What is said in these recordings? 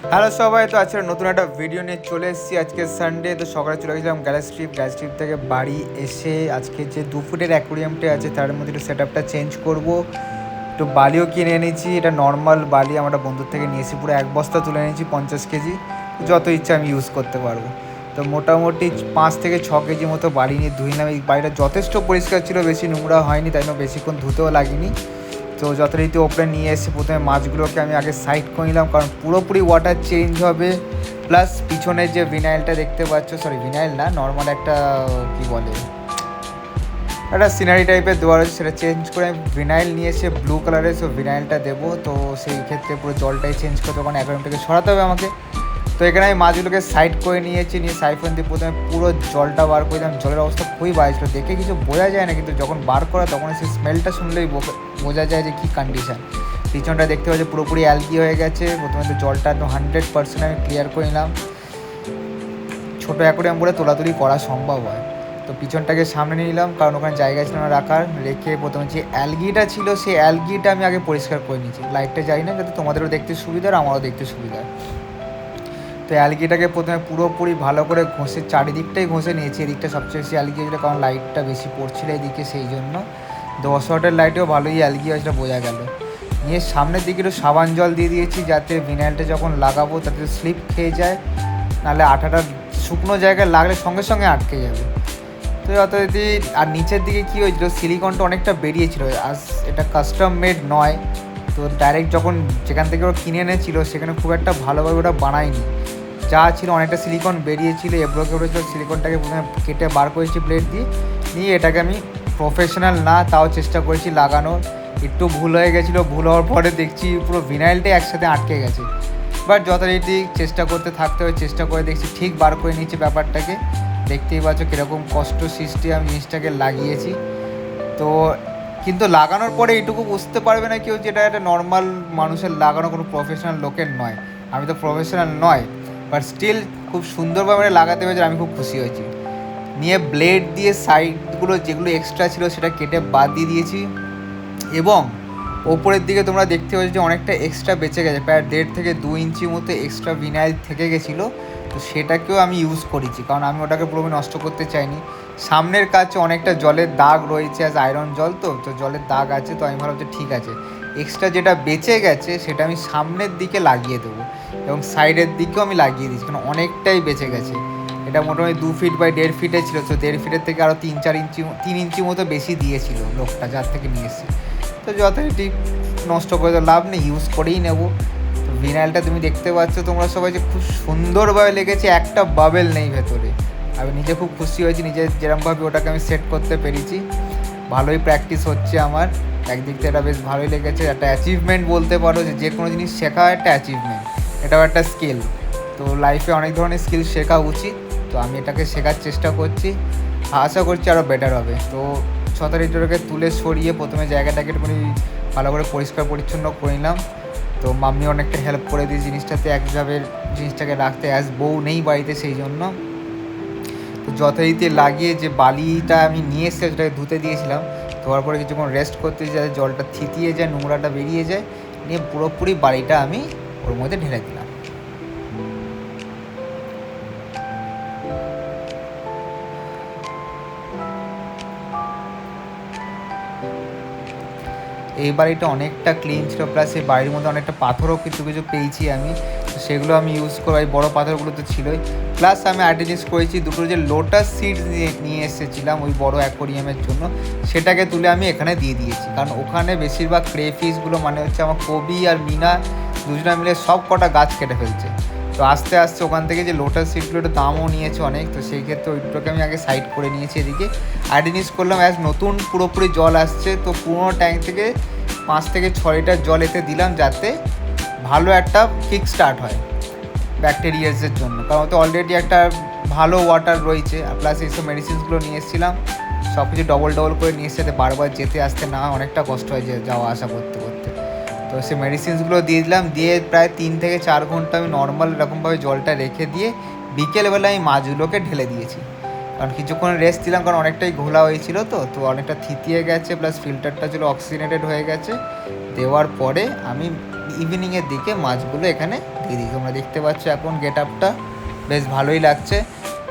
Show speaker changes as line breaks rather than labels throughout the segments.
Hello সবাই, তো আজকে নতুন একটা ভিডিও নিয়ে চলে এসেছি। আজকে সানডে, তো সকালে চলে গেছিলাম গ্যালাস ট্রিপ থেকে বাড়ি এসে আজকে যে 2 ফুটের অ্যাকোরিয়ামটা আছে তার মধ্যে একটু সেট আপটা চেঞ্জ করবো। একটু বালিও কিনে এনেছি, এটা নর্মাল বালি আমার একটা বন্ধুর থেকে নিয়েছি, পুরো 1 বস্তা তুলে এনেছি 50 কেজি, যত ইচ্ছা আমি ইউজ করতে পারবো। তো মোটামুটি 5 থেকে 6 কেজি মতো বালি নিয়ে ধুইলাম। এই বাড়িটা যথেষ্ট পরিষ্কার ছিল, বেশি নোংরা হয়নি, তাই জন্য বেশিক্ষণ ধুতেও লাগেনি। তো যথারীতি ওপরে নিয়ে এসে প্রথমে মাছগুলোকে আমি আগে সাইড করে নিলাম, কারণ পুরোপুরি ওয়াটার চেঞ্জ হবে। প্লাস পিছনে যে ভিনাইলটা দেখতে পাচ্ছ, সরি ভিনাইল না, নর্মাল একটা কি বলে, একটা সিনারি টাইপের দেওয়া রয়েছে, সেটা চেঞ্জ করে আমি ভিনাইল নিয়ে এসে ব্লু কালারের সো ভিনাইলটা দেবো। তো সেই ক্ষেত্রে পুরো জলটাই চেঞ্জ করতে হবে, কারণ অ্যাকোয়ারিয়াম থেকে সরাতে হবে আমাকে। তো এখানে আমি মাছগুলোকে সাইড করে নিয়েছি, নিয়ে সাইফন দিয়ে প্রথমে পুরো জলটা বার করে দিলাম। জলের অবস্থা খুবই বাজে ছিল, দেখে কিছু বোঝা যায় না, কিন্তু যখন বার করা তখন সেই স্মেলটা শুনলেই বোঝা যায় যে কী কন্ডিশান। পিছনটা দেখতে পাচ্ছি পুরোপুরি অ্যালগি হয়ে গেছে। প্রথমে তো জলটা একদম 100% আমি ক্লিয়ার করে নিলাম। ছোটো অ্যাকোরিয়াম বলে তোলাতুলি করা সম্ভব হয়। তো পিছনটাকে সামনে নিয়ে নিলাম, কারণ ওখানে জায়গা ছিল না রাখার। রেখে প্রথমে যে অ্যালগিটা ছিল সেই অ্যালগিটা আমি আগে পরিষ্কার করে নিয়েছি। লাইটটা যাই না, যাতে তোমাদেরও দেখতে সুবিধা আর আমারও দেখতে সুবিধা। তো অ্যালগিটাকে প্রথমে পুরোপুরি ভালো করে ঘষে চারিদিকটাই ঘষে নিয়েছি। এদিকটা সবচেয়ে বেশি অ্যালগি হয়েছিলো, কারণ লাইটটা বেশি পড়ছিল এদিকে, সেই জন্য 10 ওয়াটের লাইটেও ভালোই অ্যালগি হয়েছিলো, বোঝা গেল। নিয়ে সামনের দিকে একটু সাবান জল দিয়ে দিয়েছি, যাতে ভিনাইলটা যখন লাগাবো তাতে স্লিপ খেয়ে যায়, নাহলে আঠাটা শুকনো জায়গায় লাগলে সঙ্গে সঙ্গে আটকে যাবে। তো যথারীতি আর নিচের দিকে কী হয়েছিল, সিলিকনটা অনেকটা বেরিয়েছিল, আর এটা কাস্টম মেড নয়। তো ডাইরেক্ট যখন যেখান থেকে ওরা কিনে এনেছিল সেখানে খুব একটা ভালোভাবে ওটা বানায়নি, যা ছিল অনেকটা সিলিকন বেরিয়েছিল, এবড়োকে উঠেছিল। সিলিকনটাকে প্রথমে কেটে বার করেছি ব্লেড দিয়ে, নিয়ে এটাকে আমি প্রফেশনাল না তাও চেষ্টা করেছি লাগানোর। একটু ভুল হয়ে গেছিলো, ভুল হওয়ার পরে দেখছি পুরো ভিনাইলটাই একসাথে আটকে গেছে। বাট যথারীতি চেষ্টা করতে থাকতে হবে, চেষ্টা করে দেখছি ঠিক বার করে নিচ্ছি ব্যাপারটাকে। দেখতেই পাচ্ছ কীরকম কষ্ট সৃষ্টি আমি জিনিসটাকে লাগিয়েছি। তো কিন্তু লাগানোর পরে এইটুকু বুঝতে পারবে না কেউ, যেটা একটা নর্মাল মানুষের লাগানো, কোনো প্রফেশনাল লোকের নয়। আমি তো প্রফেশনাল নয়, বাট স্টিল খুব সুন্দরভাবে লাগাতে পেরেছি, আমি খুব খুশি হয়েছি। নিয়ে ব্লেড দিয়ে সাইডগুলো যেগুলো এক্সট্রা ছিল সেটা কেটে বাদ দিয়ে দিয়েছি। এবং ওপরের দিকে তোমরা দেখতে পাচ্ছ যে অনেকটা এক্সট্রা বেঁচে গেছে, প্রায় 1.5 থেকে 2 ইঞ্চি মতো এক্সট্রা ভিনাইল থেকে গেছিলো। তো সেটাকেও আমি ইউজ করেছি, কারণ আমি ওটাকে পুরোপুরি নষ্ট করতে চাইনি। সামনের কাছে অনেকটা জলের দাগ রয়েছে, অ্যাজ আয়রন জল, তো জলের দাগ আছে। তো আমি ভাবলাম যে ঠিক আছে, এক্সট্রা যেটা বেঁচে গেছে সেটা আমি সামনের দিকে লাগিয়ে দেবো, এবং সাইডের দিকেও আমি লাগিয়ে দিয়েছি, কারণ অনেকটাই বেঁচে গেছে। এটা মোটামুটি 2 ফিট বাই 1.5 ফিটে ছিল, তো 1.5 ফিটের থেকে আরও 3 ইঞ্চি মতো বেশি দিয়েছিল লোকটা, যার থেকে নিয়ে এসেছি। তো যথারীতি নষ্ট করে তো লাভ নেই, ইউজ করেই নেবো। তো ভিনাইলটা তুমি দেখতে পাচ্ছ তোমরা সবাই যে খুব সুন্দরভাবে লেগেছে, একটা বাবেল নেই ভেতরে। আমি নিজে খুব খুশি হয়েছি, নিজে যেরকমভাবে ওটাকে আমি সেট করতে পেরেছি। ভালোই প্র্যাকটিস হচ্ছে আমার, একদিক থেকে এটা বেশ ভালোই লেগেছে। একটা অ্যাচিভমেন্ট বলতে পারো, যে কোনো জিনিস শেখা একটা অ্যাচিভমেন্ট, এটাও একটা স্কিল। তো লাইফে অনেক ধরনের স্কিল শেখা উচিত, তো আমি এটাকে শেখার চেষ্টা করছি, আশা করছি আরও বেটার হবে। তো ছতারিটাকে তুলে সরিয়ে প্রথমে জায়গাটাকে একটুখানি ভালো করে পরিষ্কার পরিচ্ছন্ন করে নিলাম। তো মাম্মি অনেকটা হেল্প করে দিয়ে জিনিসটাতে একভাবে জিনিসটাকে রাখতে, অ্যাজ বউ নেই বাড়িতে, সেই জন্য। তো যথারীতি লাগিয়ে যে বালিটা আমি নিয়ে এসে সেটাকে ধুতে দিয়েছিলাম, ধোয়ার পরে কিছুক্ষণ রেস্ট করতে, যাতে জলটা থিতিয়ে যায়, নোংরাটা বেরিয়ে যায়। নিয়ে পুরোপুরি বালিটা আমি ওর মধ্যে ঢেলে দিলাম। এই বাড়িটা অনেকটা ক্লিন ছিল, প্লাস এই বাড়ির মধ্যে অনেকটা পাথরও কিছু কিছু পেয়েছি আমি, তো সেগুলো আমি ইউজ করি। এই বড়ো পাথরগুলো তো ছিলই, প্লাস আমি আরেকটা জিনিস করেছি, দুটো যে লোটাস সিডস নিয়ে এসেছিলাম ওই বড়ো অ্যাকোরিয়ামের জন্য, সেটাকে তুলে আমি এখানে দিয়ে দিয়েছি। কারণ ওখানে বেশিরভাগ ক্রেফিশগুলো, মানে হচ্ছে আমার কবি আর মিনা দুজনে মিলে সব কটা গাছ কেটে ফেলছে। তো আস্তে আস্তে ওখান থেকে যে লোটাস সিডগুলো একটু দামও নিয়েছে অনেক, তো সেই ক্ষেত্রে ওইটাকে আমি আগে সাইড করে নিয়েছি এদিকে। আর জিনিস করলাম, অ্যাজ নতুন পুরোপুরি জল আসছে, তো পুরোনো ট্যাঙ্ক থেকে 5 থেকে 6 লিটার জল এতে দিলাম, যাতে ভালো একটা কিক স্টার্ট হয় ব্যাকটেরিয়াসের জন্য, কারণ তো অলরেডি একটা ভালো ওয়াটার রয়েছে। আর প্লাস এইসব মেডিসিনসগুলো নিয়ে এসেছিলাম, সব কিছু ডবল করে নিয়ে এসে বারবার যেতে আসতে না অনেকটা কষ্ট হয় যাওয়া আসা করতে করতে। তো সেই মেডিসিনসগুলো দিয়ে দিলাম, দিয়ে প্রায় 3 থেকে 4 ঘন্টা আমি নর্মাল এরকমভাবে জলটা রেখে দিয়ে বিকেলবেলা আমি মাছগুলোকে ঢেলে দিয়েছি। কারণ কিছুক্ষণ রেস্ট দিলাম, কারণ অনেকটাই ঘোলা হয়েছিল, তো অনেকটা থিতিয়ে গেছে, প্লাস ফিল্টারটা ছিল অক্সিজেনেটেড হয়ে গেছে। দেওয়ার পরে আমি ইভিনিংয়ের দিকে মাছগুলো এখানে দিদি তোমরা দেখতে পাচ্ছ এখন গেট আপটা বেশ ভালোই লাগছে।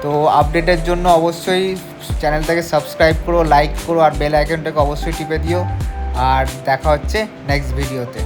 তো আপডেটের জন্য অবশ্যই চ্যানেলটাকে সাবস্ক্রাইব করো, লাইক করো আর বেল আইকনটাকে অবশ্যই টিপে দিও। আর দেখা হচ্ছে নেক্সট ভিডিওতে।